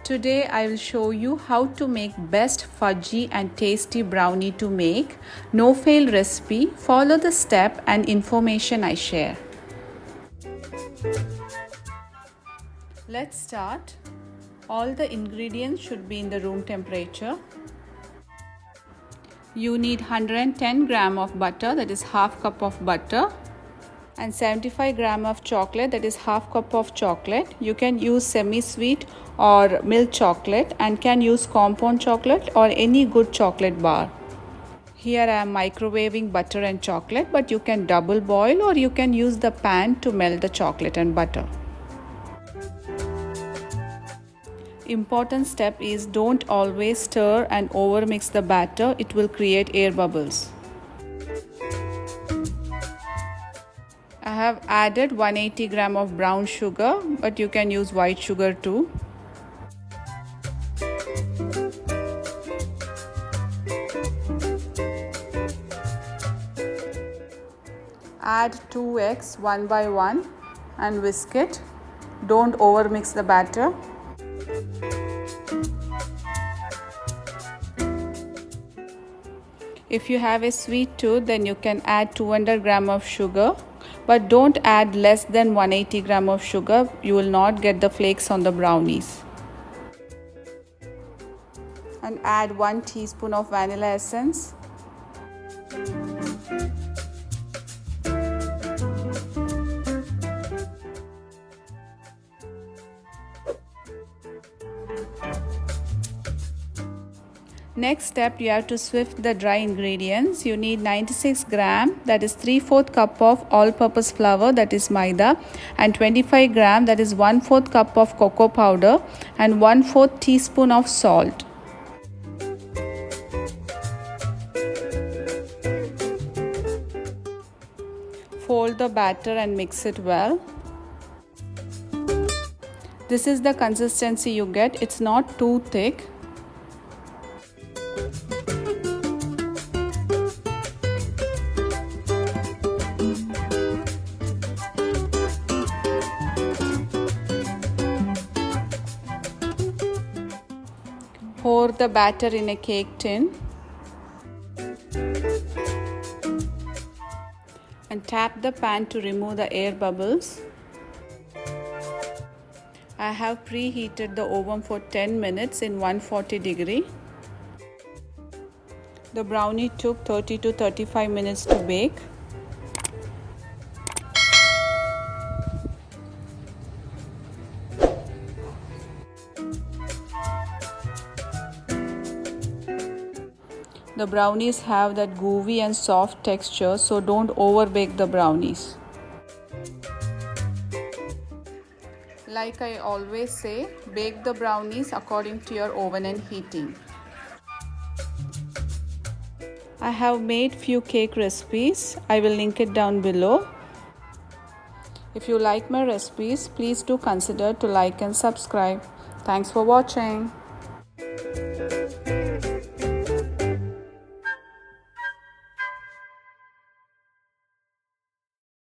Today I will show you how to make best fudgy and tasty brownie to make. No fail recipe. Follow the step and information I share. Let's start. All the ingredients should be in the room temperature. You need 110 gram of butter, that is half cup of butter, and 75 gram of chocolate, that is half cup of chocolate. You can use semi-sweet or milk chocolate and can use compound chocolate or any good chocolate bar. Here I am microwaving butter and chocolate, but you can double boil or you can use the pan to melt the chocolate and butter. Important step is don't always stir and over mix the batter, it will create air bubbles. I have added 180 gram of brown sugar, but you can use white sugar too. Add 2 eggs one by one and whisk it. Don't over mix the batter. If you have a sweet tooth, then you can add 200 gram of sugar, but don't add less than 180 gram of sugar. You will not get the flakes on the brownies. And add 1 teaspoon of vanilla essence. Next step, you have to sift the dry ingredients. You need 96 gram, that is 3/4 cup of all-purpose flour, that is maida, and 25 gram, that is 1/4 cup of cocoa powder, and 1/4 teaspoon of salt. Fold the batter and mix it well. This is the consistency you get. It's not too thick. Pour the batter in a cake tin and tap the pan to remove the air bubbles. I have preheated the oven for 10 minutes in 140 degree. The brownie took 30 to 35 minutes to bake. The brownies have that gooey and soft texture, so don't over bake the brownies. Like I always say, bake the brownies according to your oven and heating. I have made few cake recipes. I will link it down below. If you like my recipes, please do consider to like and subscribe. Thanks for watching.